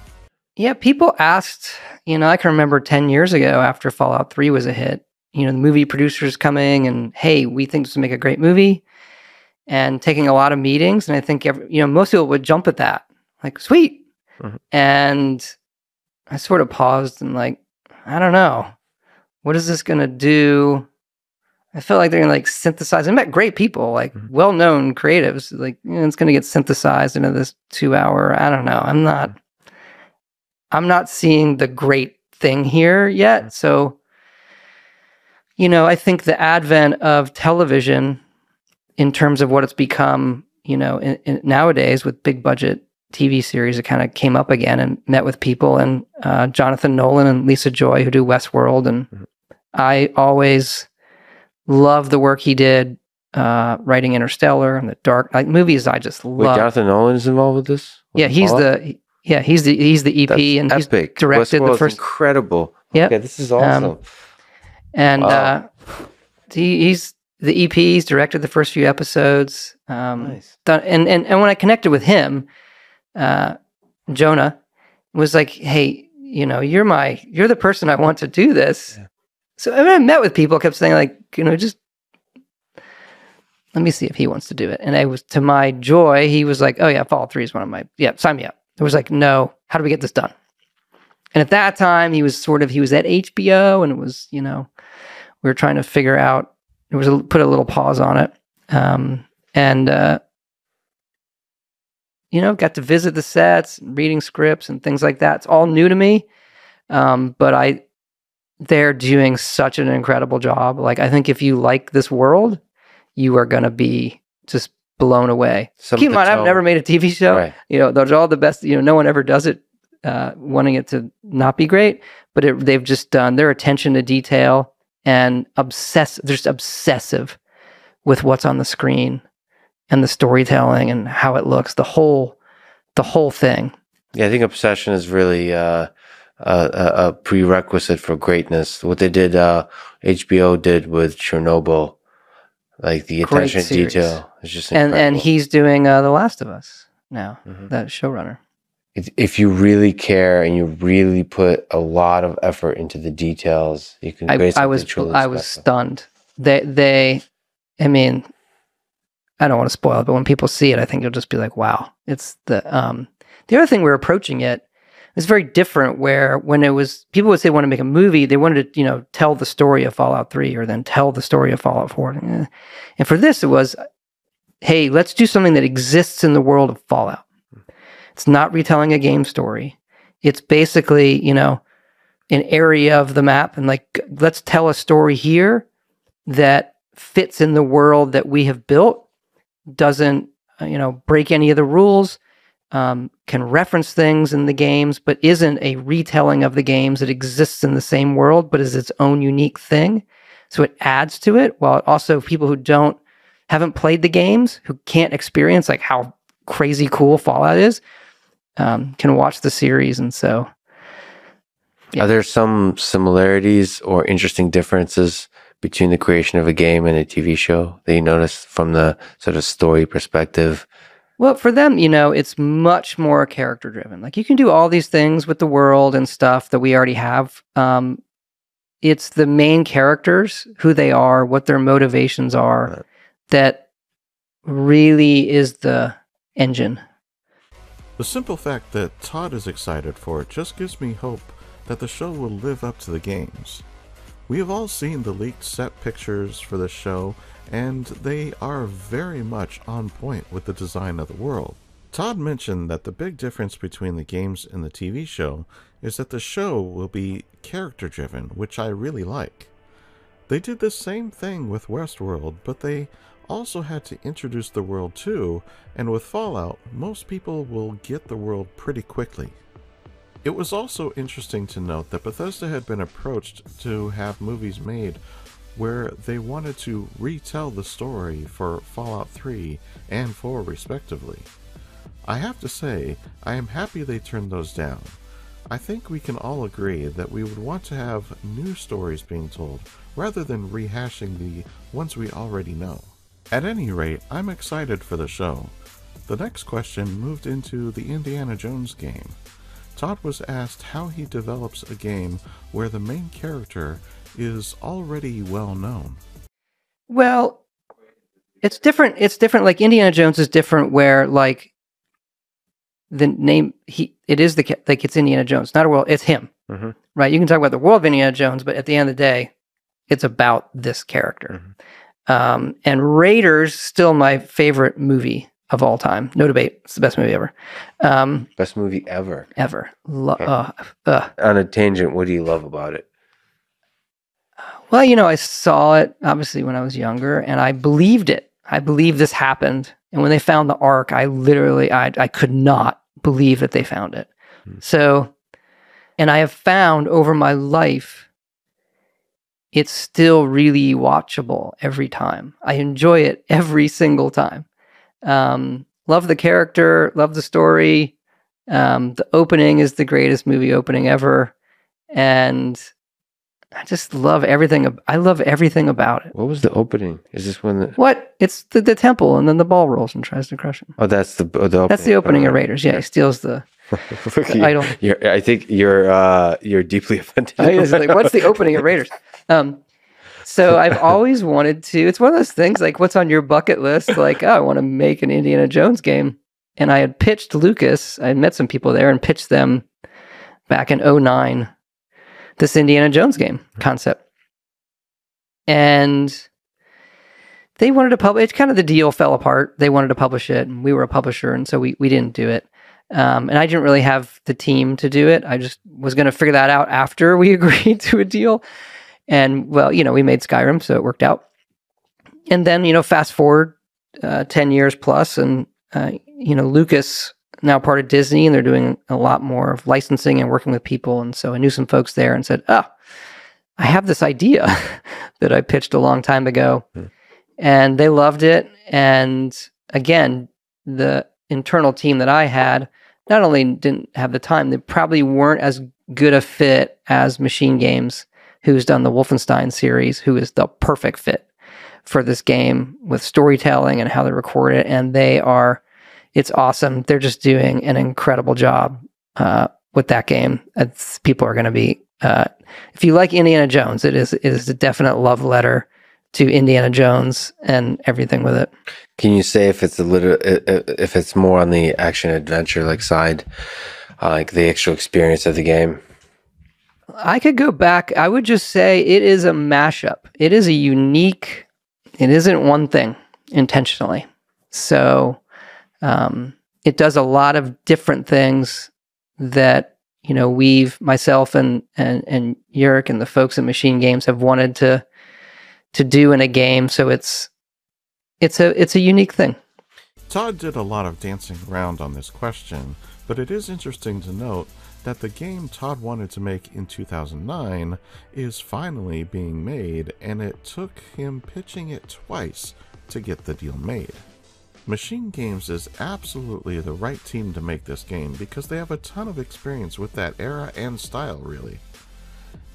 Yeah, people asked, I can remember 10 years ago after Fallout 3 was a hit, the movie producers coming and, hey, we think this would make a great movie, and taking a lot of meetings. And I think, most people would jump at that, like, sweet. And I sort of paused and like, I don't know, what is this going to do? I felt like they're going to like synthesize. I met great people, like well-known creatives, like, it's going to get synthesized into this 2-hour, I don't know. I'm not seeing the great thing here yet. So, I think the advent of television in terms of what it's become, in nowadays with big budget TV series, it kind of came up again and met with people, and Jonathan Nolan and Lisa Joy, who do Westworld. And I always love the work he did writing Interstellar and the dark movies. I just love. Wait, Jonathan Nolan is involved with this? Yeah, he's the EP. That's and epic. He's directed Westworld's the first. Incredible. Yeah, okay, this is awesome. And he's the EP. He's directed the first few episodes. Nice. And when I connected with him, Jonah was like, "Hey, you're the person I want to do this." Yeah. So I met with people, kept saying like, just let me see if he wants to do it. And to my joy, he was like, "Oh yeah, Fallout 3 is one of my sign me up." It was like, "No, how do we get this done?" And at that time, he was at HBO, and it was, we were trying to figure out. Put a little pause on it, got to visit the sets, reading scripts and things like that. It's all new to me, but they're doing such an incredible job. Like, I think if you like this world, you are going to be just blown away. Keep in mind, I've never made a TV show. Right. Those are all the best. No one ever does it, wanting it to not be great. But they've just done their attention to detail and just obsessive with what's on the screen and the storytelling and how it looks. The whole thing. Yeah, I think obsession is really a prerequisite for greatness. What they did, HBO did with Chernobyl, like the attention to detail is just incredible. And he's doing The Last of Us now, that showrunner. If you really care and you really put a lot of effort into the details, you can create something truly special. I was stunned. I I don't want to spoil it, but when people see it, I think you'll just be like, wow. It's the other thing we're approaching it is very different, where when it was, people would say want to make a movie, they wanted to, tell the story of Fallout 3 or then tell the story of Fallout 4. And for this, it was, hey, let's do something that exists in the world of Fallout. It's not retelling a game story. It's basically, an area of the map, and like, let's tell a story here that fits in the world that we have built, doesn't, break any of the rules, can reference things in the games, but isn't a retelling of the games that exists in the same world, but is its own unique thing. So it adds to it, while also people who haven't played the games, who can't experience like how crazy cool Fallout is, can watch the series. And so, yeah. Are there some similarities or interesting differences between the creation of a game and a TV show that you notice from the sort of story perspective? Well, for them, it's much more character driven. Like, you can do all these things with the world and stuff that we already have. It's the main characters, who they are, what their motivations are, right, that really is the engine. The simple fact that Todd is excited for it just gives me hope that the show will live up to the games. We have all seen the leaked set pictures for the show, and they are very much on point with the design of the world. Todd mentioned that the big difference between the games and the TV show is that the show will be character-driven, which I really like. They did the same thing with Westworld, but they also had to introduce the world too, and with Fallout, most people will get the world pretty quickly. It was also interesting to note that Bethesda had been approached to have movies made where they wanted to retell the story for Fallout 3 and 4 respectively. I have to say, I am happy they turned those down. I think we can all agree that we would want to have new stories being told rather than rehashing the ones we already know. At any rate, I'm excited for the show. The next question moved into the Indiana Jones game. Todd was asked how he develops a game where the main character is already well known. Well, it's different. It's different. Like, Indiana Jones is different, where like the name it's Indiana Jones, not a world. It's him, right? You can talk about the world of Indiana Jones, but at the end of the day, it's about this character. And Raiders, still my favorite movie of all time. No debate. It's the best movie ever. Best movie ever. Ever. Okay. On a tangent, what do you love about it? Well, I saw it obviously when I was younger, and I believed it. I believed this happened. And when they found the Ark, I literally, I could not believe that they found it. So, and I have found over my life, it's still really watchable every time. I enjoy it every single time. Love the character, love the story. The opening is the greatest movie opening ever. And I just love everything. I love everything about it. What was the opening? Is this when What? It's the temple, and then the ball rolls and tries to crush him. Oh, that's the opening. That's the opening of Raiders. Yeah, he steals the idol. I think you're deeply offended. I was like, what's the opening of Raiders? So I've always wanted to. It's one of those things like, what's on your bucket list? Like, oh, I want to make an Indiana Jones game. And I had pitched Lucas. I had met some people there and pitched them back in 2009 this Indiana Jones game concept. And they wanted to publish it. Kind of the deal fell apart. They wanted to publish it, and we were a publisher, and so we didn't do it. And I didn't really have the team to do it. I just was going to figure that out after we agreed to a deal. And well, we made Skyrim, so it worked out. And then, fast forward 10 years plus, and Lucas, now part of Disney, and they're doing a lot more of licensing and working with people. And so I knew some folks there and said, I have this idea that I pitched a long time ago. And they loved it. And again, the internal team that I had not only didn't have the time, they probably weren't as good a fit as Machine Games, who's done the Wolfenstein series, who is the perfect fit for this game with storytelling and how they record it. And it's awesome. They're just doing an incredible job with that game. People are going to be, if you like Indiana Jones, it is a definite love letter to Indiana Jones and everything with it. Can you say if it's more on the action adventure like side, like the actual experience of the game? I could go back. I would just say it is a mashup. It is a unique. It isn't one thing intentionally. So it does a lot of different things that, you know, myself and Yurik and the folks at Machine Games have wanted to do in a game. So it's a unique thing. Todd did a lot of dancing around on this question, but it is interesting to note that the game Todd wanted to make in 2009 is finally being made, and it took him pitching it twice to get the deal made. Machine Games is absolutely the right team to make this game because they have a ton of experience with that era and style, really.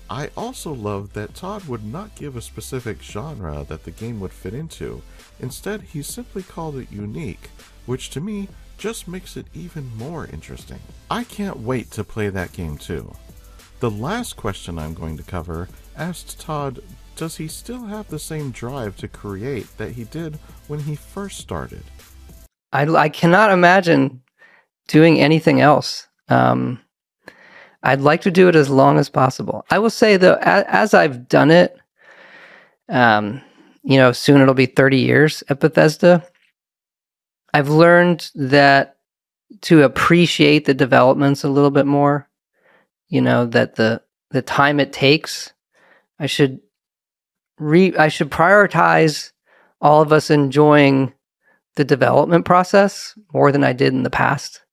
I also love that Todd would not give a specific genre that the game would fit into. Instead, he simply called it unique, which to me just makes it even more interesting. I can't wait to play that game too. The last question I'm going to cover asked Todd, does he still have the same drive to create that he did when he first started? I cannot imagine doing anything else. I'd like to do it as long as possible. I will say though, as I've done it, you know, soon it'll be 30 years at Bethesda. I've learned that to appreciate the developments a little bit more, you know, that the time it takes, I should prioritize all of us enjoying the development process more than I did in the past.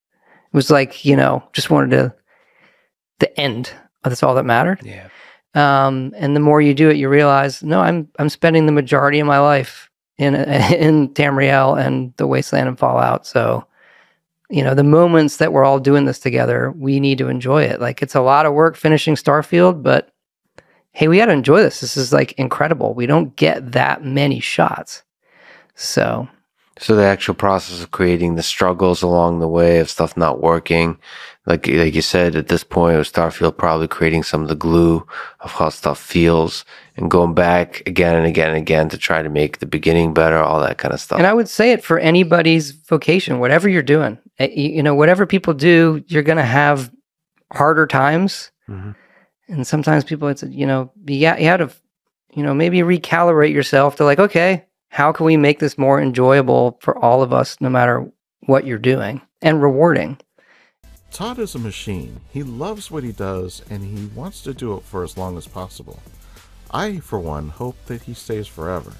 It was like, you know, just wanted the end. That's all that mattered. Yeah. And the more you do it, you realize, no, I'm spending the majority of my life in Tamriel and the Wasteland and Fallout. So, you know, the moments that we're all doing this together, we need to enjoy it. Like, it's a lot of work finishing Starfield, but hey, we got to enjoy this. This is like incredible. We don't get that many shots. So the actual process of creating the struggles along the way of stuff not working, like you said, at this point, with Starfield probably creating some of the glue of how stuff feels and going back again and again and again to try to make the beginning better, all that kind of stuff. And I would say it for anybody's vocation, whatever you're doing, you know, whatever people do, you're going to have harder times. Mm-hmm. And sometimes people, it's, you know, you had to, you know, maybe recalibrate yourself to like, okay, how can we make this more enjoyable for all of us, no matter what you're doing, and rewarding? Todd is a machine. He loves what he does, and he wants to do it for as long as possible. I, for one, hope that he stays forever.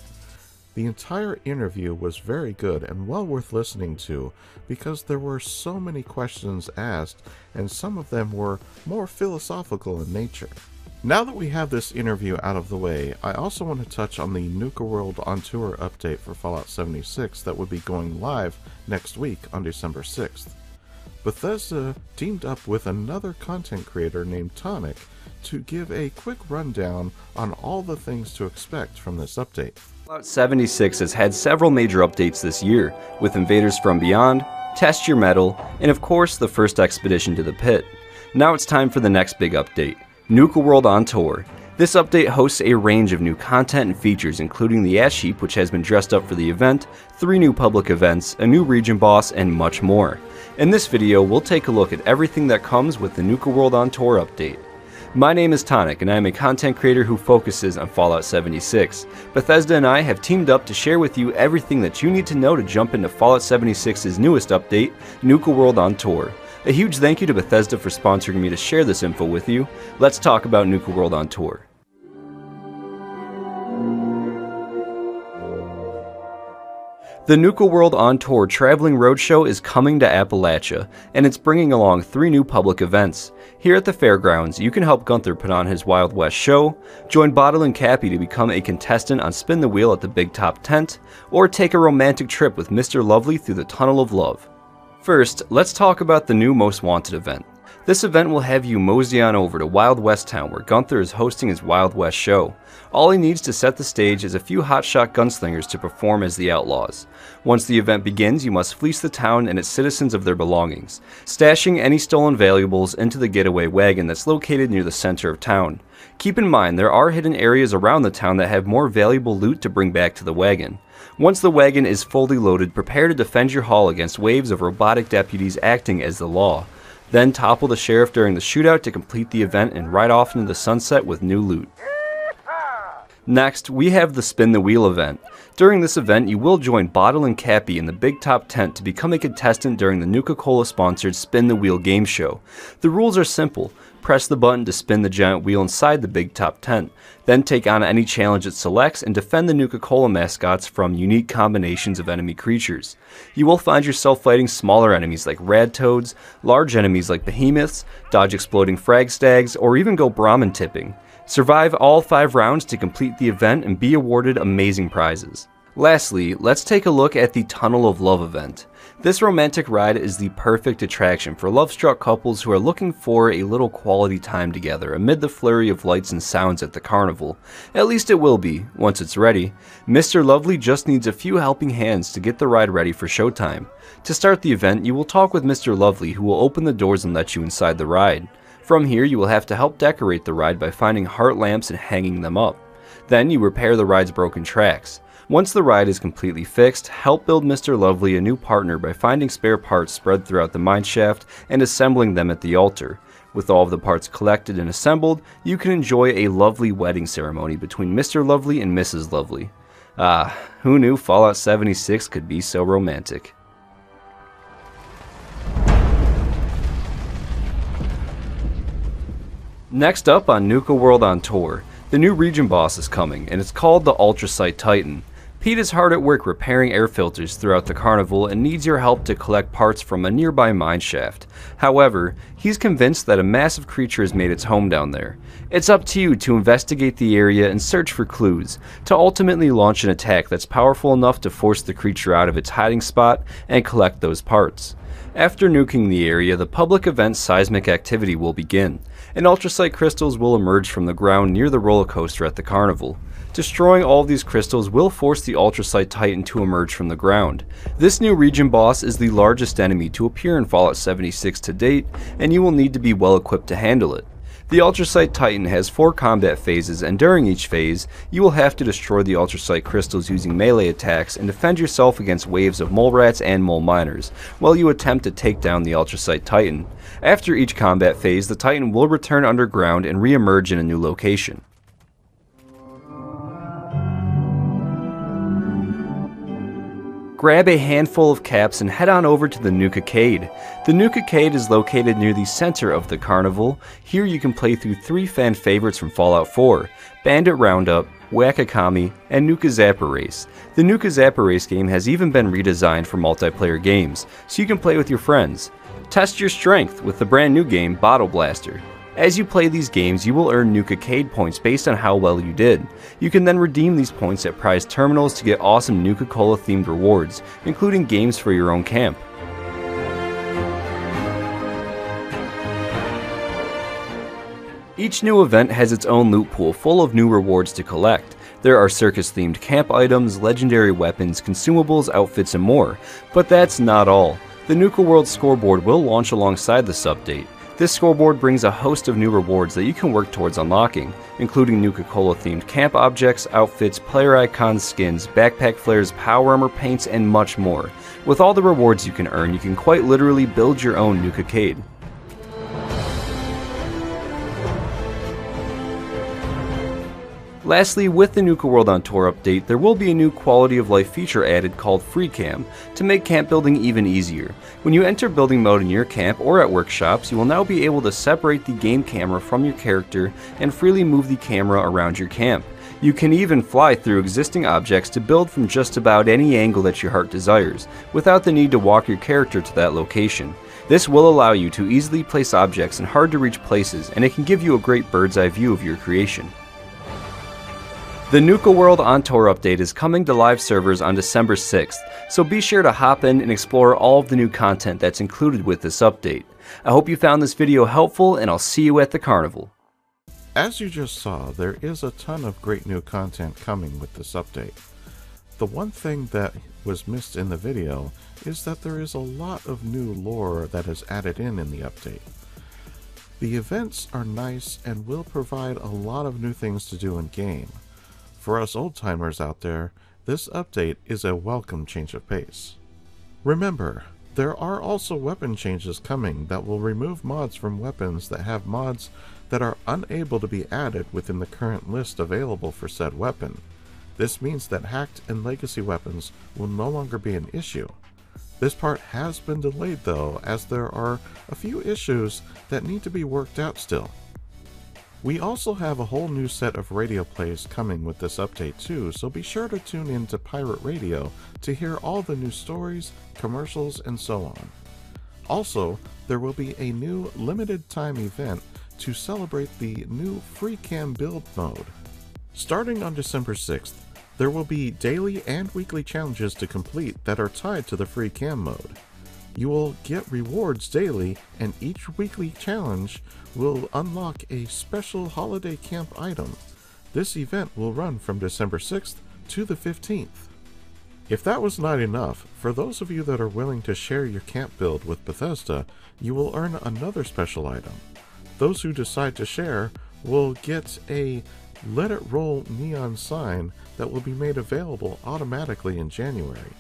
The entire interview was very good and well worth listening to because there were so many questions asked, and some of them were more philosophical in nature. Now that we have this interview out of the way, I also want to touch on the Nuka World on Tour update for Fallout 76 that would be going live next week on December 6th. Bethesda teamed up with another content creator named Tonic to give a quick rundown on all the things to expect from this update. Fallout 76 has had several major updates this year, with Invaders from Beyond, Test Your Metal, and of course the first expedition to the pit. Now it's time for the next big update, Nuka World on Tour. This update hosts a range of new content and features, including the Ash Heap, which has been dressed up for the event, 3 new public events, a new region boss, and much more. In this video, we'll take a look at everything that comes with the Nuka World on Tour update. My name is Tonic, and I am a content creator who focuses on Fallout 76. Bethesda and I have teamed up to share with you everything that you need to know to jump into Fallout 76's newest update, Nuka World on Tour. A huge thank you to Bethesda for sponsoring me to share this info with you. Let's talk about Nuka World on Tour. The Nuka World on Tour Traveling Roadshow is coming to Appalachia, and it's bringing along 3 new public events. Here at the fairgrounds, you can help Gunther put on his Wild West show, join Bottle and Cappy to become a contestant on Spin the Wheel at the Big Top Tent, or take a romantic trip with Mr. Lovely through the Tunnel of Love. First, let's talk about the new Most Wanted event. This event will have you mosey on over to Wild West Town, where Gunther is hosting his Wild West show. All he needs to set the stage is a few hotshot gunslingers to perform as the outlaws. Once the event begins, you must fleece the town and its citizens of their belongings, stashing any stolen valuables into the getaway wagon that's located near the center of town. Keep in mind, there are hidden areas around the town that have more valuable loot to bring back to the wagon. Once the wagon is fully loaded, prepare to defend your haul against waves of robotic deputies acting as the law. Then topple the sheriff during the shootout to complete the event and ride off into the sunset with new loot. Next, we have the Spin the Wheel event. During this event, you will join Bottle and Cappy in the Big Top tent to become a contestant during the Nuka-Cola sponsored Spin the Wheel game show. The rules are simple. Press the button to spin the giant wheel inside the Big Top tent, then take on any challenge it selects and defend the Nuka-Cola mascots from unique combinations of enemy creatures. You will find yourself fighting smaller enemies like rad toads, large enemies like behemoths, dodge exploding frag stags, or even go Brahmin tipping. Survive all 5 rounds to complete the event and be awarded amazing prizes. Lastly, let's take a look at the Tunnel of Love event. This romantic ride is the perfect attraction for love-struck couples who are looking for a little quality time together amid the flurry of lights and sounds at the carnival. At least it will be, once it's ready. Mr. Lovely just needs a few helping hands to get the ride ready for showtime. To start the event, you will talk with Mr. Lovely, who will open the doors and let you inside the ride. From here, you will have to help decorate the ride by finding heart lamps and hanging them up. Then you repair the ride's broken tracks. Once the ride is completely fixed, help build Mr. Lovely a new partner by finding spare parts spread throughout the mineshaft and assembling them at the altar. With all of the parts collected and assembled, you can enjoy a lovely wedding ceremony between Mr. Lovely and Mrs. Lovely. Ah, who knew Fallout 76 could be so romantic? Next up on Nuka World on Tour, the new region boss is coming, and it's called the Ultrasight Titan. Pete is hard at work repairing air filters throughout the carnival and needs your help to collect parts from a nearby mineshaft. However, he's convinced that a massive creature has made its home down there. It's up to you to investigate the area and search for clues, to ultimately launch an attack that's powerful enough to force the creature out of its hiding spot and collect those parts. After nuking the area, the public event seismic activity will begin, and ultrasight crystals will emerge from the ground near the roller coaster at the carnival. Destroying all of these crystals will force the Ultrasight Titan to emerge from the ground. This new region boss is the largest enemy to appear in Fallout 76 to date, and you will need to be well equipped to handle it. The Ultrasight Titan has 4 combat phases, and during each phase, you will have to destroy the Ultrasight crystals using melee attacks and defend yourself against waves of mole rats and mole miners, while you attempt to take down the Ultrasight Titan. After each combat phase, the Titan will return underground and re-emerge in a new location. Grab a handful of caps and head on over to the Nuka-Cade. The Nuka-Cade is located near the center of the carnival. Here you can play through 3 fan favorites from Fallout 4, Bandit Roundup, Whack-A-Kami, and Nuka Zapper Race. The Nuka Zapper Race game has even been redesigned for multiplayer games, so you can play with your friends. Test your strength with the brand new game Bottle Blaster. As you play these games, you will earn Nuka-Cade points based on how well you did. You can then redeem these points at prize terminals to get awesome Nuka-Cola themed rewards, including games for your own camp. Each new event has its own loot pool full of new rewards to collect. There are circus-themed camp items, legendary weapons, consumables, outfits, and more. But that's not all. The Nuka World scoreboard will launch alongside this update. This scoreboard brings a host of new rewards that you can work towards unlocking, including Nuka-Cola themed camp objects, outfits, player icons, skins, backpack flares, power armor paints, and much more. With all the rewards you can earn, you can quite literally build your own Nuka-Cade. Lastly, with the Nuka World on Tour update, there will be a new quality of life feature added called Free Cam to make camp building even easier. When you enter building mode in your camp or at workshops, you will now be able to separate the game camera from your character and freely move the camera around your camp. You can even fly through existing objects to build from just about any angle that your heart desires, without the need to walk your character to that location. This will allow you to easily place objects in hard to reach places, and it can give you a great bird's eye view of your creation. The Nuka World On Tour update is coming to live servers on December 6th, so be sure to hop in and explore all of the new content that's included with this update. I hope you found this video helpful, and I'll see you at the carnival. As you just saw, there is a ton of great new content coming with this update. The one thing that was missed in the video is that there is a lot of new lore that is added in the update. The events are nice and will provide a lot of new things to do in game. For us old-timers out there, this update is a welcome change of pace. Remember, there are also weapon changes coming that will remove mods from weapons that have mods that are unable to be added within the current list available for said weapon. This means that hacked and legacy weapons will no longer be an issue. This part has been delayed though, as there are a few issues that need to be worked out still. We also have a whole new set of radio plays coming with this update too, so be sure to tune in to Pirate Radio to hear all the new stories, commercials, and so on. Also, there will be a new limited time event to celebrate the new free cam build mode. Starting on December 6th, there will be daily and weekly challenges to complete that are tied to the free cam mode. You will get rewards daily, and each weekly challenge will unlock a special holiday camp item. This event will run from December 6th to the 15th. If that was not enough, for those of you that are willing to share your camp build with Bethesda, you will earn another special item. Those who decide to share will get a Let It Roll neon sign that will be made available automatically in January.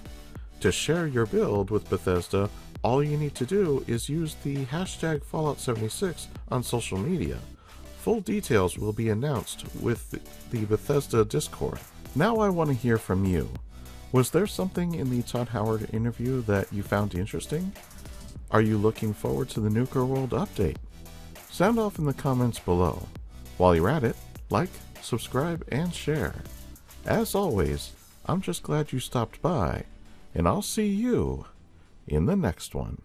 To share your build with Bethesda, all you need to do is use the hashtag Fallout76 on social media. Full details will be announced with the Bethesda Discord. Now I want to hear from you. Was there something in the Todd Howard interview that you found interesting? Are you looking forward to the Nuka World update? Sound off in the comments below. While you're at it, like, subscribe, and share. As always, I'm just glad you stopped by, and I'll see you in the next one.